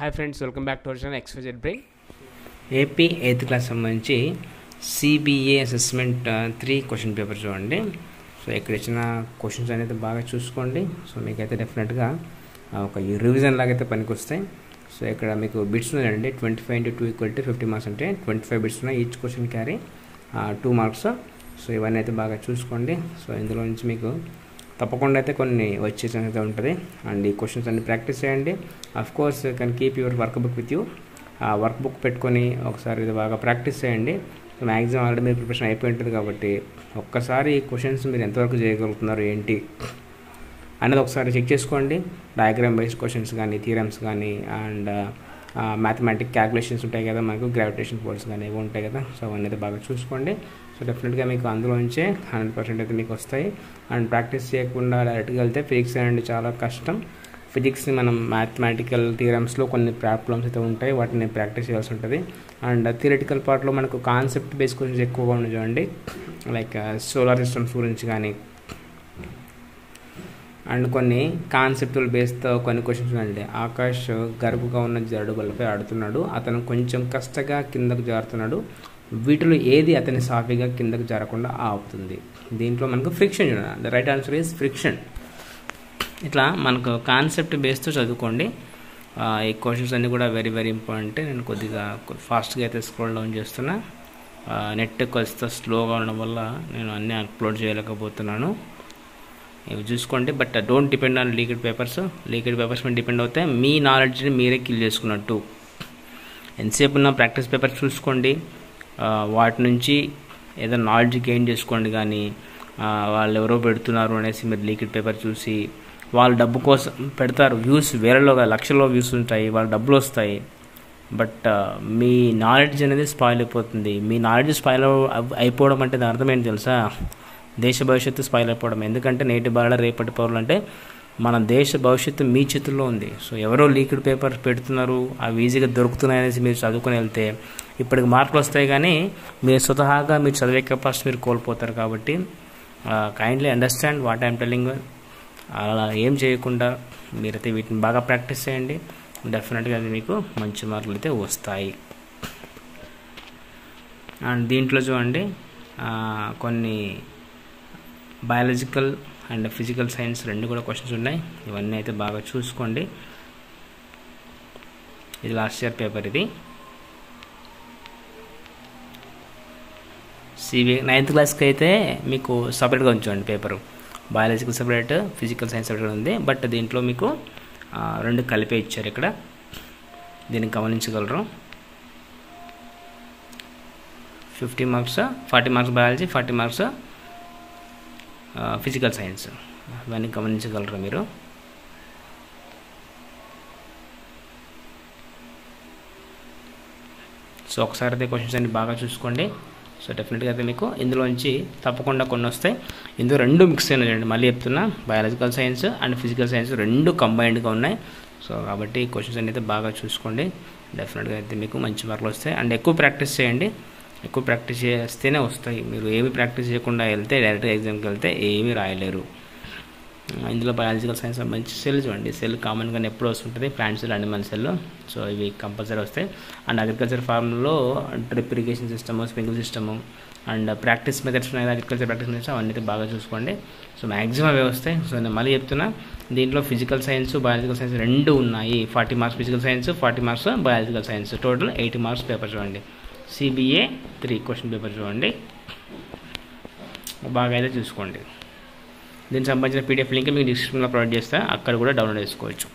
Hi friends, welcome back to our channel XYZ brain. AP 8th class సంబంధించి CBA assessment 3 question paper చూడండి. So ఇక్కడ ఇచ్చిన questions అనేది బాగా చూసుకోండి. సో మీకైతే డెఫినెట్గా ఒక రివిజన్ లాగైతే పనికి వస్తాయి. సో ఇక్కడ మీకు బిట్స్ ఉన్నాయండి. 25 × 2 = 50 మార్క్స్ అంటే 25 బిట్స్ ఉన్నాయి. Each question carry 2 marks. So ఇవన్నీ అయితే బాగా చూసుకోండి. సో ఇందులో నుంచి మీకు తప్పకుండా అయితే కొన్ని వచ్చే ఛాన్స్ అయితే ఉంటుంది. అండ్ ఈ క్వశ్చన్స్ అన్ని ప్రాక్టీస్ చేయండి. Of course can keep your work book with you. ఆ వర్క్ బుక్ పెట్టుకొని ఒకసారి ఇది బాగా ప్రాక్టీస్ చేయండి. సో మ్యాక్సిమం ఆల్రెడీ మీరు ప్రిపరేషన్ అయిపోయి ఉంటుంది కాబట్టి ఒక్కసారి ఈ క్వశ్చన్స్ మీరు ఎంతవరకు చేయగలుగుతున్నారు ఏంటి అనేది ఒకసారి చెక్ చేసుకోండి. డయాగ్రామ్ బేస్డ్ క్వశ్చన్స్ కానీ, థియరమ్స్ కానీ, అండ్ మ్యాథమెటిక్ క్యాల్కులేషన్స్ ఉంటాయి కదా, మనకు గ్రావిటేషన్ ఫోర్స్ కానీ ఇవి ఉంటాయి కదా. సో అవన్నీ అయితే బాగా చూసుకోండి. సో డెఫినెట్గా మీకు అందులోంచే 100% అయితే మీకు వస్తాయి. అండ్ ప్రాక్టీస్ చేయకుండా డైరెక్ట్గా వెళ్తే ఫిజిక్స్ అనేది చాలా కష్టం. ఫిజిక్స్ని మనం మ్యాథమెటికల్ థియరమ్స్లో కొన్ని ప్రాబ్లమ్స్ అయితే ఉంటాయి, వాటిని ప్రాక్టీస్ చేయాల్సి ఉంటుంది. అండ్ థియరిటికల్ పార్ట్లో మనకు కాన్సెప్ట్ బేస్ క్వశ్చన్స్ ఎక్కువగా ఉన్నాయి చూడండి. లైక్ సోలార్ సిస్టమ్స్ గురించి కానీ, అండ్ కొన్ని కాన్సెప్టువల్ బేస్తో కొన్ని క్వశ్చన్స్ ఉన్నాయండి. ఆకాష్ గరుకుగా ఉన్న జారుడు బల్లపై ఆడుతున్నాడు. అతను కొంచెం కష్టంగా కిందకు జారుతున్నాడు. వీటిలో ఏది అతని సాఫీగా కిందకు జారకుండా ఆపుతుంది? దీంట్లో మనకు ఫ్రిక్షన్ చూడండి. The right answer is friction. ఇట్లా మనకు కాన్సెప్ట్ బేస్తో చదువుకోండి. ఈ క్వశ్చన్స్ అన్నీ కూడా వెరీ వెరీ ఇంపార్టెంట్. నేను కొద్దిగా ఫాస్ట్గా అయితే స్క్రోల్ డౌన్ చేస్తున్నా. నెట్ కొంత స్లోగా ఉండడం వల్ల నేను అన్నీ అప్లోడ్ చేయలేకపోతున్నాను. ఇవి చూసుకోండి. But don't depend on leaked papers. Leaked papers మీద డిపెండ్ అవుతే మీ నాలెడ్జ్ని మీరే కిల్ చేసుకున్నట్టు. ఎంతసేపు ఉన్న ప్రాక్టీస్ పేపర్ చూసుకోండి. వాటి నుంచి ఏదైనా నాలెడ్జ్ గెయిన్ చేసుకోండి. కానీ వాళ్ళు ఎవరో పెడుతున్నారు అనేసి మీరు లీక్డ్ పేపర్ చూసి వాళ్ళు డబ్బు కోసం పెడతారు. వ్యూస్ వేలలో లక్షల్లో వ్యూస్ ఉంటాయి, వాళ్ళ డబ్బులు వస్తాయి. బట్ మీ నాలెడ్జ్ అనేది స్పాయిల్ అయిపోతుంది. మీ నాలెడ్జ్ స్పాయిల్ అయిపోవడం అంటే దాని అర్థం ఏంటి తెలుసా? దేశ భవిష్యత్తు స్పాయిల్ అయిపోవడం. ఎందుకంటే నేటి బాల రేపటి పౌరులు అంటే మన దేశ భవిష్యత్తు మీ చేతుల్లో ఉంది. సో ఎవరో లీక్డ్ పేపర్ పెడుతున్నారు, అవి ఈజీగా దొరుకుతున్నాయి అనేసి మీరు చదువుకుని వెళ్తే ఇప్పటికి మార్కులు వస్తాయి, కానీ మీరు స్వతహాగా మీరు చదివే కెపాసిటీ మీరు కోల్పోతారు. కాబట్టి kindly understand what I'm telling. అలా ఏం చేయకుండా మీరైతే వీటిని బాగా ప్రాక్టీస్ చేయండి. డెఫినెట్గా అది మీకు మంచి మార్కులు అయితే వస్తాయి. అండ్ దీంట్లో చూడండి కొన్ని బయాలజికల్ అండ్ ఫిజికల్ సైన్స్ రెండు కూడా క్వశ్చన్స్ ఉన్నాయి. ఇవన్నీ అయితే బాగా చూసుకోండి. ఇది లాస్ట్ ఇయర్ పేపర్. ఇది CBA 9th క్లాస్కి అయితే మీకు సపరేట్గా ఉంచండి paper. Biological separate, physical science separate ఉంది. బట్ దీంట్లో మీకు రెండు కలిపే ఇచ్చారు ఇక్కడ. దీన్ని గమనించగలరు. 50 marks, 40 marks biology, 40 marks physical science. ఇవన్నీ గమనించగలరు మీరు. సో ఒకసారి అయితే క్వశ్చన్స్ అన్ని బాగా చూసుకోండి. సో డెఫినెట్గా అయితే మీకు ఇందులోంచి తప్పకుండా కొన్ని వస్తాయి. ఇందులో రెండు మిక్స్ అయినాయండి. మళ్ళీ చెప్తున్నా, biological science and physical science రెండు కంబైన్డ్గా ఉన్నాయి. సో కాబట్టి క్వశ్చన్స్ అన్ని అయితే బాగా చూసుకోండి. డెఫినెట్గా అయితే మీకు మంచి మార్కులు వస్తాయి. అండ్ ఎక్కువ ప్రాక్టీస్ చేయండి. ఎక్కువ ప్రాక్టీస్ చేస్తేనే వస్తాయి. మీరు ఏమి ప్రాక్టీస్ చేయకుండా వెళ్తే డైరెక్ట్గా ఎగ్జామ్కి వెళ్తే ఏమీ రాయలేరు. ఇందులో బయాలజికల్ సైన్స్ మంచి సెల్ చూడండి. సెల్ కామన్గా ఎప్పుడు వస్తుంటుంది, plant cell, animal cell. So ఇవి కంపల్సరీ వస్తాయి. అండ్ అగ్రికల్చర్ ఫార్మ్లో drip irrigation system, sprinkle system, and practice methods ఉన్నాయి, అగ్రికల్చర్ ప్రాక్టీస్ మెథడ్స్, అవన్నీ అయితే బాగా చూసుకోండి. సో మ్యాక్సిమం అవే వస్తాయి. సో నేను మళ్ళీ చెప్తున్నా, దీంట్లో ఫిజికల్ సైన్స్, బయాలజికల్ సైన్స్ రెండు ఉన్నాయి. 40 marks physical science, 40 marks biological science. Total 80 marks paper చూడండి. CBA 3 క్వశ్చన్ పేపర్ చూడండి. బాగా అయితే చూసుకోండి. దీనికి సంబంధించిన PDF లింక్ మీకు డిస్క్రిప్షన్లో ప్రొవైడ్ చేస్తా, అక్కడ కూడా డౌన్లోడ్ చేసుకోవచ్చు.